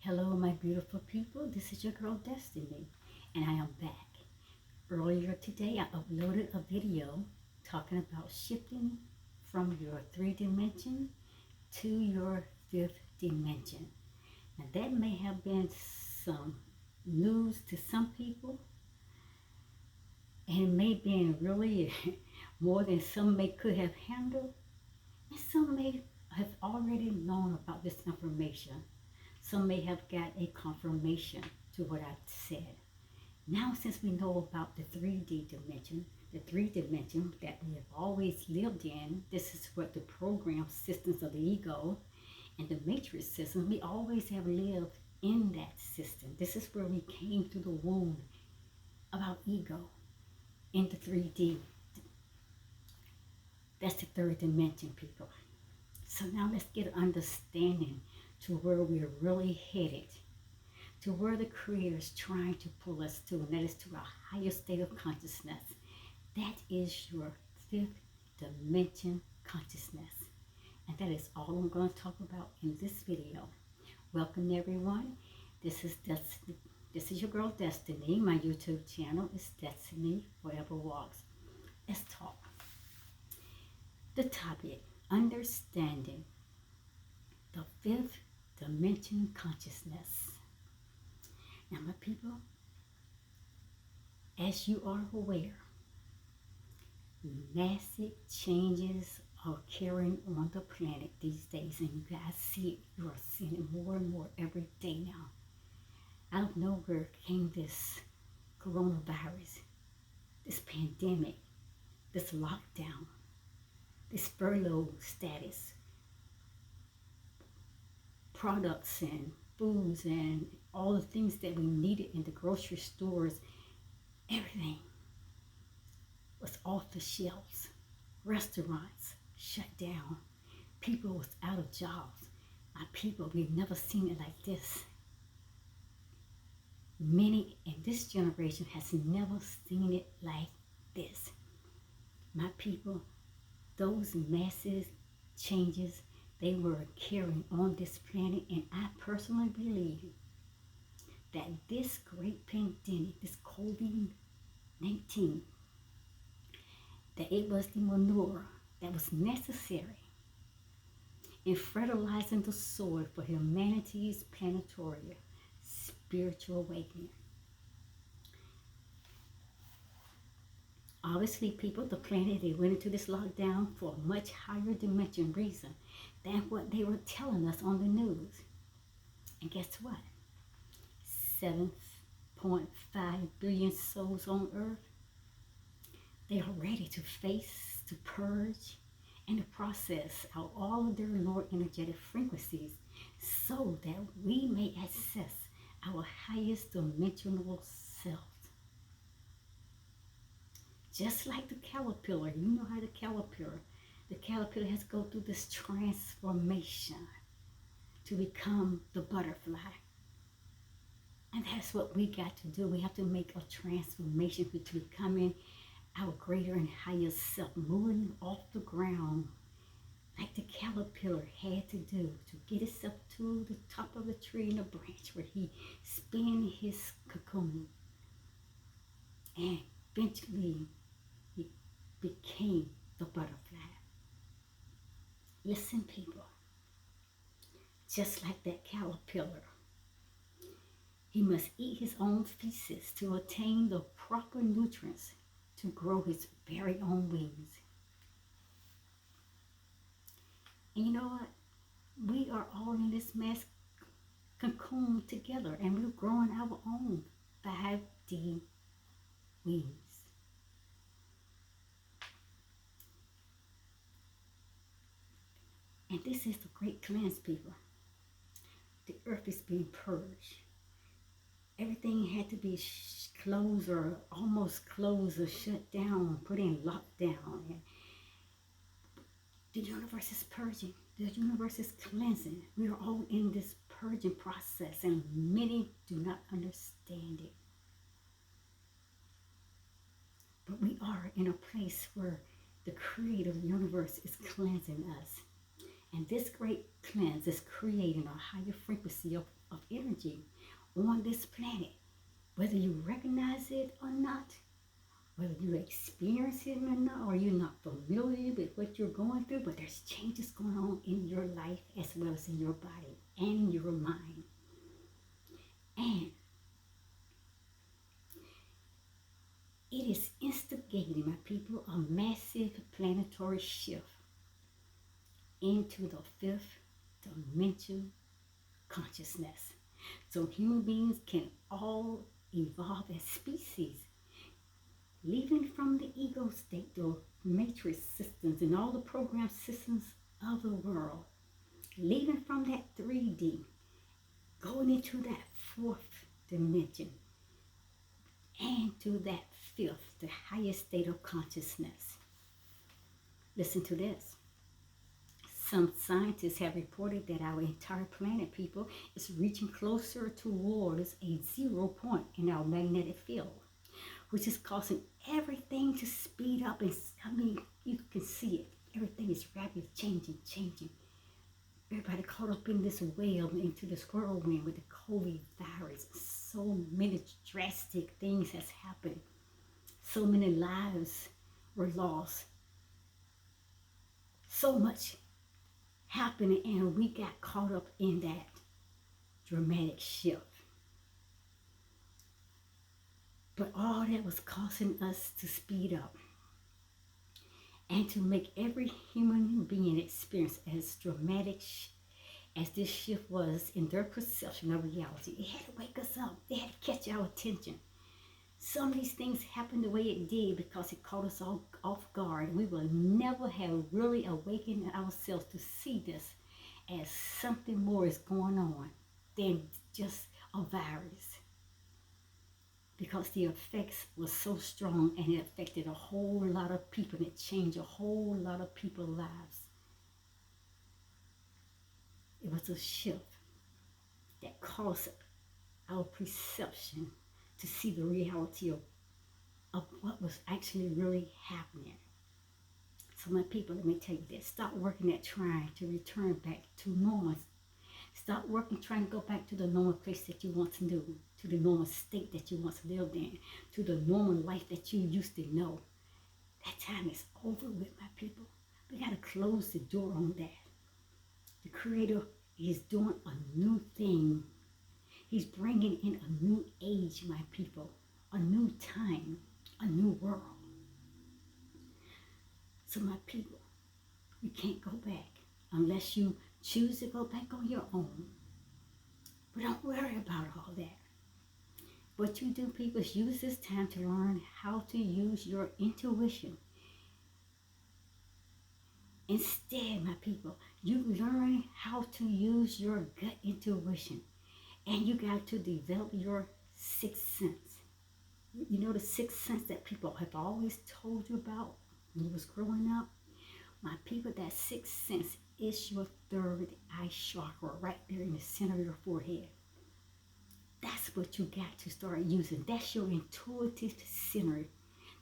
Hello, my beautiful people. This is your girl Destiny, and I am back. Earlier today, I uploaded a video talking about shifting from your three dimension to your fifth dimension. Now, that may have been some news to some people, and it may have been really more than some may could have handled, and some may have already known about this information. Some may have got a confirmation to what I said. Now, since we know about the 3D dimension, the three dimension that we have always lived in, this is what the program systems of the ego and the matrix system, we always have lived in that system. This is where we came through the womb of our ego into 3D. That's the third dimension, people. So now let's get an understanding to where we're really headed, to where the Creator is trying to pull us to, and that is to our higher state of consciousness. That is your fifth dimension consciousness. And that is all I'm going to talk about in this video. Welcome, everyone. This is your girl Destiny. My YouTube channel is Destiny Forever Walks. Let's talk. The topic, understanding the fifth dimension consciousness. Now, my people, as you are aware, massive changes are carrying on the planet these days, and you guys see it. You are seeing it more and more every day now. Out of nowhere came this coronavirus, this pandemic, this lockdown, this furlough status, products and foods and all the things that we needed in the grocery stores, everything was off the shelves. Restaurants shut down. People was out of jobs. My people, we've never seen it like this. Many in this generation has never seen it like this. My people, those massive changes, they were carrying on this planet, and I personally believe that this great pandemic, this COVID-19, that it was the manure that was necessary in fertilizing the soil for humanity's planetary spiritual awakening. Obviously, people, the planet, they went into this lockdown for a much higher dimension reason than what they were telling us on the news. And guess what? 7.5 billion souls on earth, they are ready to face, to purge, and to process out all of their lower energetic frequencies so that we may access our highest dimensional self. Just like the caterpillar, you know how the caterpillar has to go through this transformation to become the butterfly. And that's what we got to do. We have to make a transformation to becoming our greater and higher self, moving off the ground like the caterpillar had to do to get itself to the top of the tree in the branch where he spin his cocoon. And eventually he became the butterfly. Listen, people, just like that caterpillar, he must eat his own feces to attain the proper nutrients to grow his very own wings. And you know what? We are all in this mass cocoon together, and we're growing our own 5D wings. And this is the great cleanse, people. The earth is being purged. Everything had to be closed or almost closed or shut down, put in lockdown. And the universe is purging. The universe is cleansing. We are all in this purging process, and many do not understand it. But we are in a place where the Creator of the universe is cleansing us. And this great cleanse is creating a higher frequency of energy on this planet. Whether you recognize it or not, whether you experience it or not, or you're not familiar with what you're going through, but there's changes going on in your life as well as in your body and your mind. And it is instigating, my people, a massive planetary shift into the fifth dimension consciousness. So human beings can all evolve as species, leaving from the ego state, the matrix systems and all the program systems of the world, leaving from that 3D, going into that fourth dimension, and to that fifth, the highest state of consciousness. Listen to this. Some scientists have reported that our entire planet, people, is reaching closer towards a 0 point in our magnetic field, which is causing everything to speed up. And I mean, you can see it. Everything is rapidly changing. Everybody caught up in this whale, into this whirlwind with the COVID virus. So many drastic things has happened. So many lives were lost. So much happened, and we got caught up in that dramatic shift. But all that was causing us to speed up and to make every human being experience as dramatic as this shift was in their perception of reality. It had to wake us up. It had to catch our attention. Some of these things happened the way it did because it caught us all off guard. We will never have really awakened ourselves to see this as something more is going on than just a virus. Because the effects were so strong and it affected a whole lot of people and it changed a whole lot of people's lives. It was a shift that caused our perception to see the reality of what was actually really happening. So my people, let me tell you this. Stop working at trying to return back to normal. Stop working trying to go back to the normal place that you once knew, to the normal state that you once lived in, to the normal life that you used to know. That time is over with, my people. We got to close the door on that. The Creator is doing a new thing. He's bringing in a new age, my people, a new time, a new world. So my people, you can't go back unless you choose to go back on your own. But don't worry about all that. What you do, people, is use this time to learn how to use your intuition. Instead, my people, you learn how to use your gut intuition. And you got to develop your sixth sense. You know the sixth sense that people have always told you about when you was growing up? My people, that sixth sense is your third eye chakra right there in the center of your forehead. That's what you got to start using. That's your intuitive center.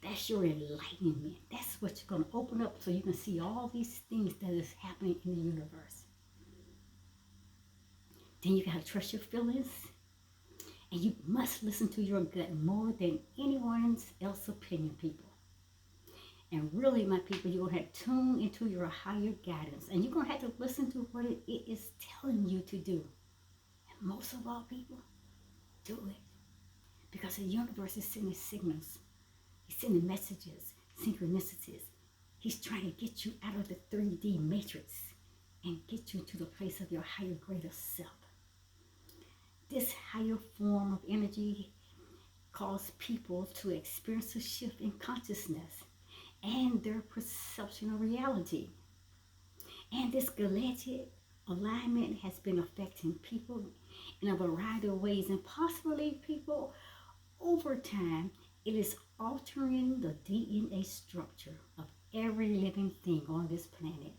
That's your enlightenment. That's what you're going to open up so you can see all these things that is happening in the universe. Then you got to trust your feelings. And you must listen to your gut more than anyone else's opinion, people. And really, my people, you're going to have to tune into your higher guidance. And you're going to have to listen to what it is telling you to do. And most of all, people, do it. Because the universe is sending signals. He's sending messages, synchronicities. He's trying to get you out of the 3D matrix and get you to the place of your higher, greater self. This higher form of energy causes people to experience a shift in consciousness and their perception of reality. And this galactic alignment has been affecting people in a variety of ways, and possibly, people, over time, it is altering the DNA structure of every living thing on this planet.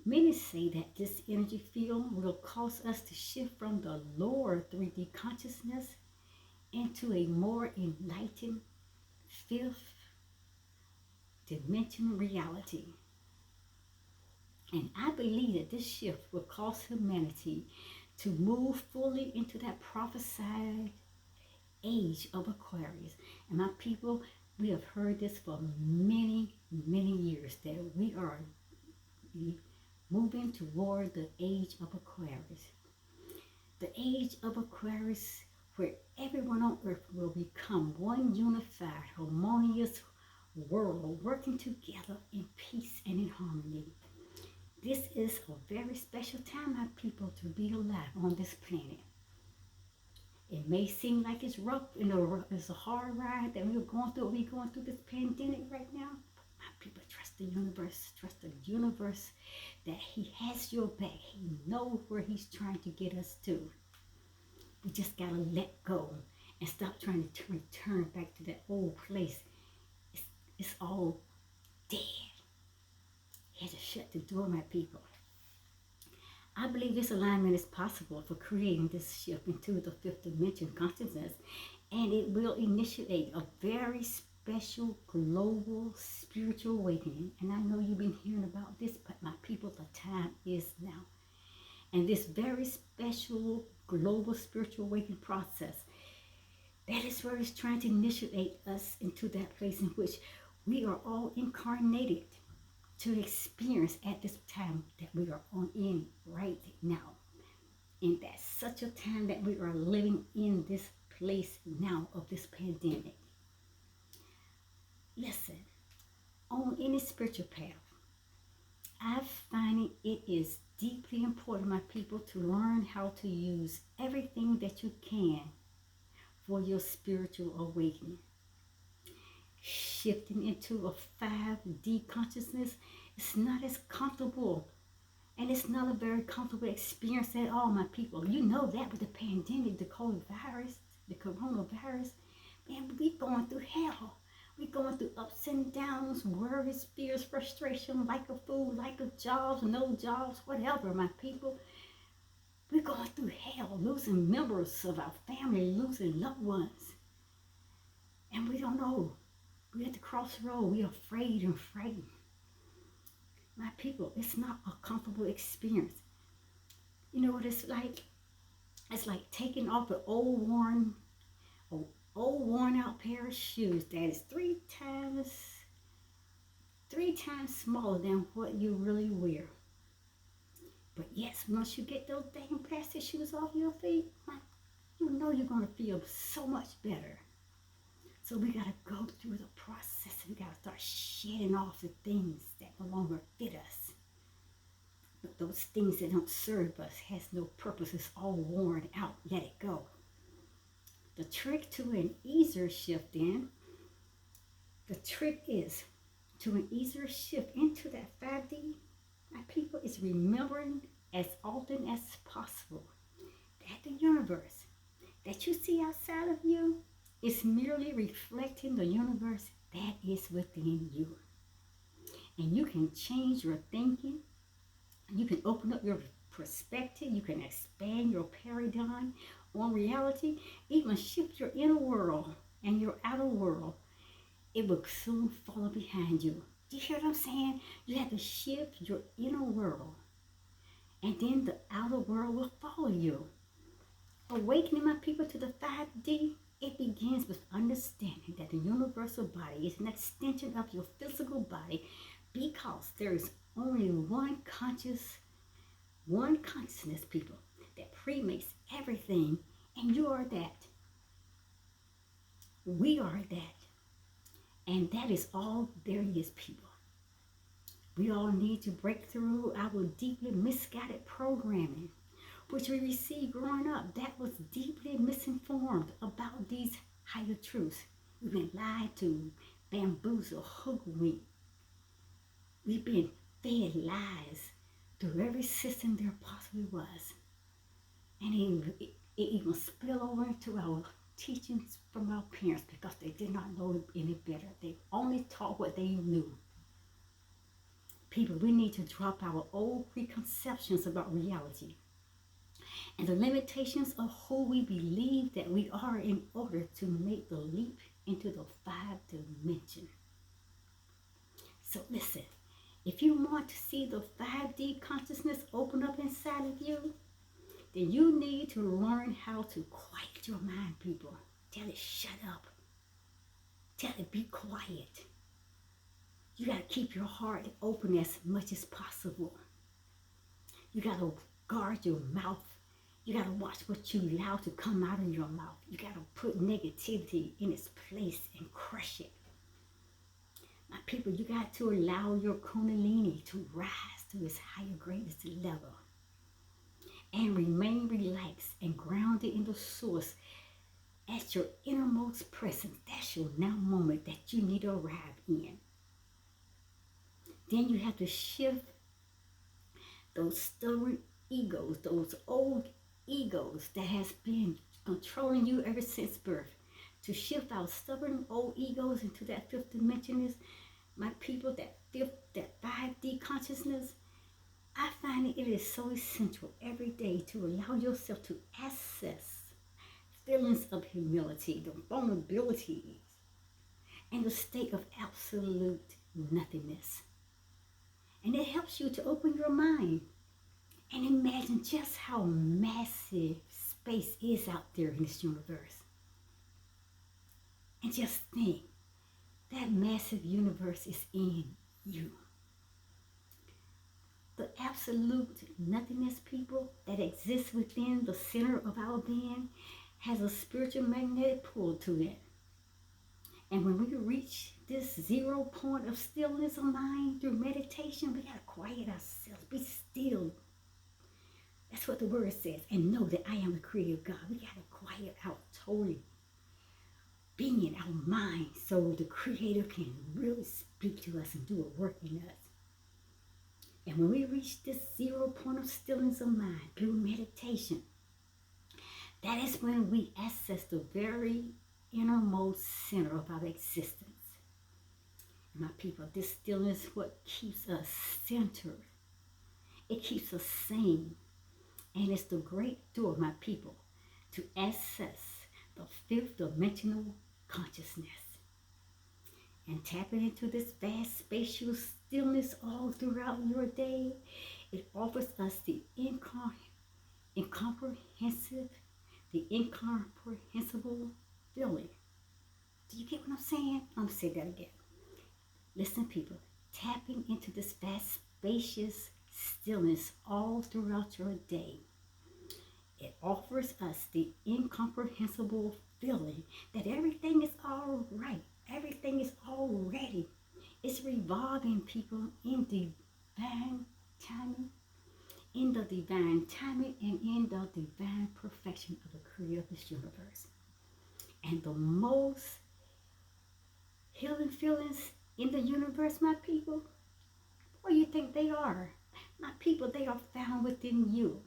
Many say that this energy field will cause us to shift from the lower 3D consciousness into a more enlightened fifth dimension reality. And I believe that this shift will cause humanity to move fully into that prophesied age of Aquarius. And my people, we have heard this for many, many years that we are moving toward the age of Aquarius. The age of Aquarius, where everyone on earth will become one unified, harmonious world, working together in peace and in harmony. This is a very special time, my people, to be alive on this planet. It may seem like it's rough, it's a hard ride that we're going through this pandemic right now. My people, trust the universe that He has your back. He knows where He's trying to get us to. We just gotta let go and stop trying to return back to that old place. It's all dead. He had to shut the door, my people. I believe this alignment is possible for creating this shift into the fifth dimension consciousness, and it will initiate a very special global spiritual awakening. And I know you've been hearing about this, but my people, the time is now. And this very special global spiritual awakening process, that is where it's trying to initiate us into that place in which we are all incarnated to experience at this time that we are on in right now. And that's such a time that we are living in this place now of this pandemic. Listen, on any spiritual path, I find it is deeply important, my people, to learn how to use everything that you can for your spiritual awakening. Shifting into a 5D consciousness is not as comfortable, and it's not a very comfortable experience at all, my people. You know that with the pandemic, the coronavirus, man, we going through hell. We're going through ups and downs, worries, fears, frustration, lack of food, lack of jobs, no jobs, whatever, my people. We're going through hell, losing members of our family, losing loved ones. And we don't know. We're at the crossroad. We're afraid and frightened. My people, it's not a comfortable experience. You know what it's like? It's like taking off an old worn out pair of shoes that is three times smaller than what you really wear. But yes, once you get those dang plastic shoes off your feet, you know you're going to feel so much better. So we got to go through the process. We got to start shedding off the things that no longer fit us. Those things that don't serve us, has no purpose, it's all worn out. Let it go. The trick to an easier shift then, the trick is to an easier shift into that 5D, my people, is remembering as often as possible that the universe that you see outside of you is merely reflecting the universe that is within you. And you can change your thinking. You can open up your perspective. You can expand your paradigm on reality. Even shift your inner world and your outer world. It will soon follow behind you. Do you hear what I'm saying? You have to shift your inner world, and then the outer world will follow you. Awakening, my people, to the 5D, it begins with understanding that the universal body is an extension of your physical body, because there is only one consciousness, people, that pre-makes everything, and you are that. We are that. And that is all there is, people. We all need to break through our deeply misguided programming, which we received growing up, that was deeply misinformed about these higher truths. We've been lied to, bamboozled, hoodwinked. We've been fed lies through every system there possibly was. And it even spilled over into our teachings from our parents, because they did not know any better. They only taught what they knew. People, we need to drop our old preconceptions about reality and the limitations of who we believe that we are, in order to make the leap into the 5 dimension. So listen, If you want to see the 5D consciousness open up inside of you, then you need to learn how to quiet your mind, people. Tell it shut up. Tell it be quiet. You got to keep your heart open as much as possible. You got to guard your mouth. You got to watch what you allow to come out of your mouth. You got to put negativity in its place and crush it. My people, you got to allow your kundalini to rise to its higher, greatest level. And remain relaxed and grounded in the source at your innermost presence. That's your now moment that you need to arrive in. Then you have to shift those stubborn egos, those old egos that has been controlling you ever since birth. To shift our stubborn old egos into that fifth dimension is, my people, that 5D consciousness. I find it is so essential every day to allow yourself to access feelings of humility, the vulnerabilities, and the state of absolute nothingness. And it helps you to open your mind and imagine just how massive space is out there in this universe. And just think, that massive universe is in you. The absolute nothingness, people, that exists within the center of our being has a spiritual magnetic pull to it. And when we reach this 0 point of stillness of mind through meditation, we got to quiet ourselves, be still. That's what the word says. And know that I am the creator God. We got to quiet our total being, our mind, so the creator can really speak to us and do a work in us. And when we reach this 0 point of stillness of mind through meditation, that is when we access the very innermost center of our existence. And my people, this stillness is what keeps us centered. It keeps us sane. And it's the great door, my people, to access the fifth dimensional consciousness. And tapping into this vast spatial stillness all throughout your day, it offers us the incomprehensible feeling. Do you get what I'm saying? I'm going to say that again. Listen, people, tapping into this vast spacious stillness all throughout your day, it offers us the incomprehensible feeling that everything is all right. Everything is all ready. It's revolving, people, in divine timing, and in the divine perfection of the creator of this universe. And the most healing feelings in the universe, my people, what do you think they are? My people, they are found within you.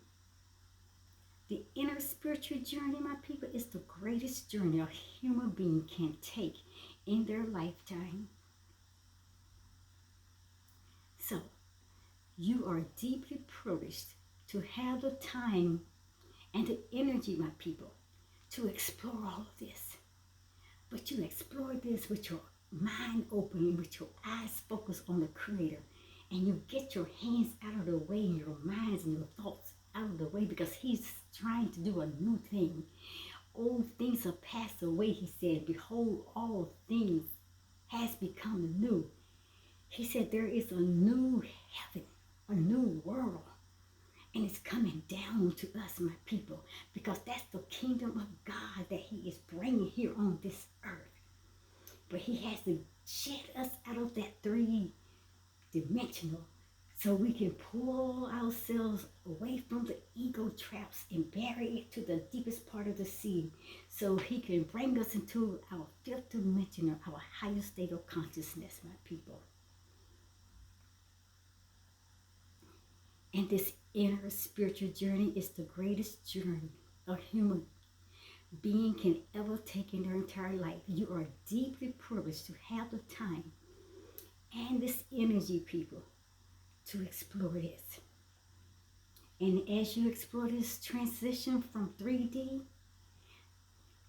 The inner spiritual journey, my people, is the greatest journey a human being can take in their lifetime. So, you are deeply privileged to have the time and the energy, my people, to explore all of this. But you explore this with your mind open, with your eyes focused on the Creator, and you get your hands out of the way, and your minds and your thoughts out of the way, because He's trying to do a new thing. Old things have passed away, He said. Behold, all things has become new. He said there is a new heaven, a new world, and it's coming down to us, my people, because that's the kingdom of God that He is bringing here on this earth. But He has to shed us out of that 3D so we can pull ourselves away from the ego traps and bury it to the deepest part of the sea, so He can bring us into our fifth dimension, or our higher state of consciousness, my people. And this inner spiritual journey is the greatest journey a human being can ever take in their entire life. You are deeply privileged to have the time and this energy, people, to explore this. And as you explore this transition from 3D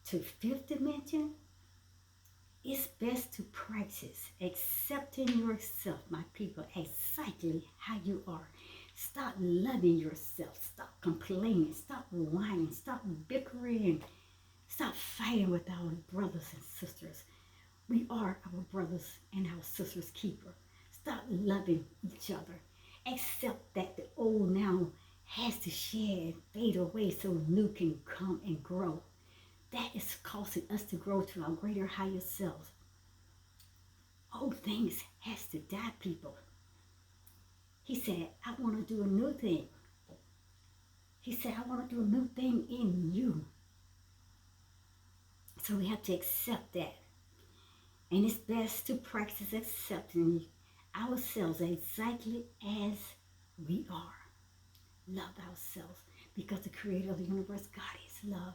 to fifth dimension, It's best to practice accepting yourself, my people, exactly how you are. Stop loving yourself. Stop complaining. Stop whining. Stop bickering. Stop fighting with our brothers and sisters. We are our brothers and our sisters' keeper. Stop loving each other. Accept that the old now has to shed, fade away so new can come and grow. That is causing us to grow to our greater, higher selves. Old things has to die, people. He said, I want to do a new thing. He said, I want to do a new thing in you. So we have to accept that. And it's best to practice accepting ourselves exactly as we are. Love ourselves, because the creator of the universe, God, is love.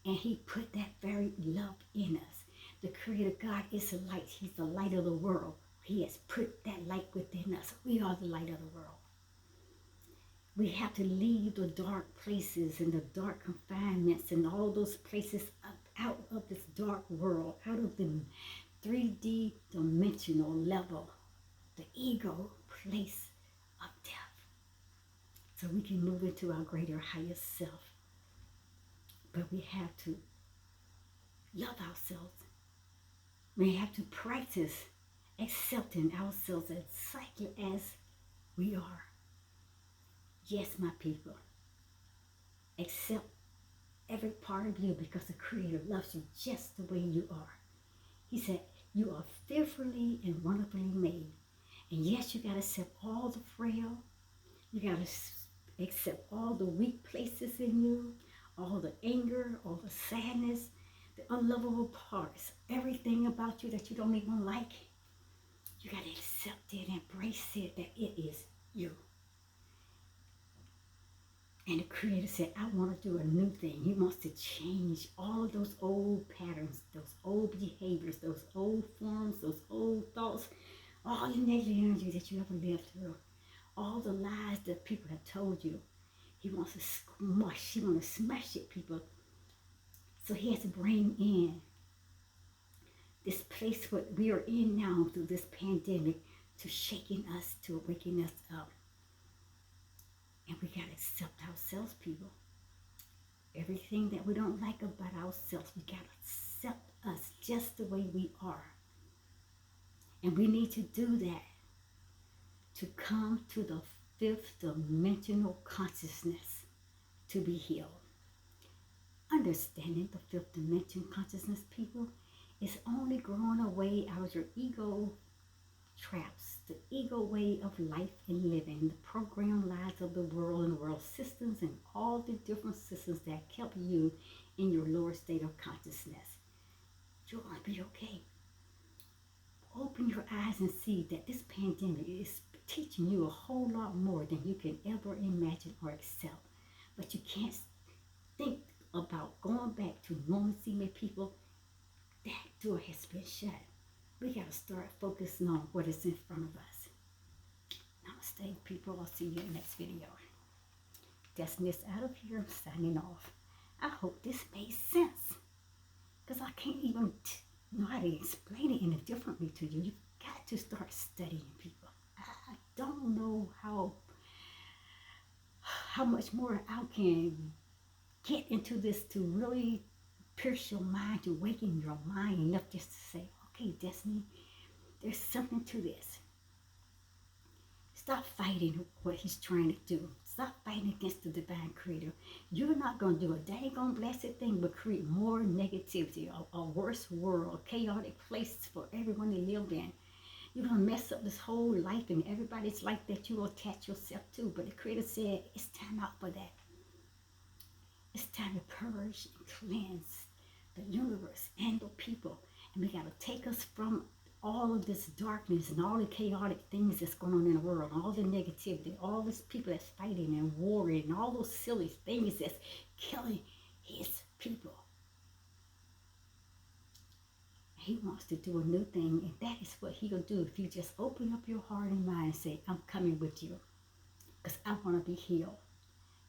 And he put that very love in us. The creator God is the light. He's the light of the world. He has put that light within us. We are the light of the world. We have to leave the dark places and the dark confinements and all those places out of this dark world, out of the 3D dimensional level, the ego place of death, so we can move into our greater, higher self. But we have to love ourselves. We have to practice accepting ourselves exactly as we are. Yes, my people, accept every part of you, because the Creator loves you just the way you are. He said, you are fearfully and wonderfully made. And yes, you got to accept all the frail. You got to accept all the weak places in you, all the anger, all the sadness, the unlovable parts, everything about you that you don't even like. You got to accept it, embrace it, that it is you. And the Creator said, I want to do a new thing. He wants to change all of those old patterns, those old behaviors, those old forms, those old thoughts, all the negative energy that you ever lived through, all the lies that people have told you. He wants to smush. He wants to smash it, people. So he has to bring in this place what we are in now through this pandemic, to shaking us, to waking us up. And we got to accept ourselves, people. Everything that we don't like about ourselves, we got to accept us just the way we are. And we need to do that to come to the fifth dimensional consciousness to be healed. Understanding the fifth dimension consciousness, people, is only growing away out of your ego traps, the ego way of life and living, the programmed lies of the world and world systems, and all the different systems that kept you in your lower state of consciousness. You're going to be okay. Open your eyes and see that this pandemic is teaching you a whole lot more than you can ever imagine or accept. But you can't think about going back to normalcy, my people. That door has been shut. We got to start focusing on what is in front of us. Namaste, people. I'll see you in the next video. Destiny's out of here. I'm signing off. I hope this made sense, because I can't even know how to explain it any differently to you. You've got to start studying, people. I don't know how much more I can get into this to really pierce your mind, to awaken your mind enough just to say, okay, Destiny, there's something to this. Stop fighting what he's trying to do. Stop fighting against the divine creator. You're not going to do a daggone blessed thing but create more negativity, a worse world, a chaotic place for everyone to live in. You're going to mess up this whole life and everybody's life that you attach yourself to. But the creator said, it's time out for that. It's time to purge and cleanse the universe and the people. And we got to take us from all of this darkness and all the chaotic things that's going on in the world, all the negativity, all these people that's fighting and warring, and all those silly things that's killing his people. He wants to do a new thing, and that is what he'll do if you just open up your heart and mind and say, I'm coming with you, because I want to be healed.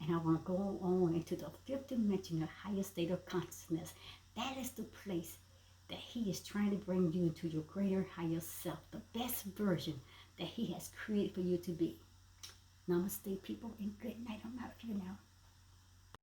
And I want to go on into the fifth dimension, the highest state of consciousness. That is the place that He is trying to bring you to your greater, higher self, the best version that He has created for you to be. Namaste, people, and good night. I'm out of here now.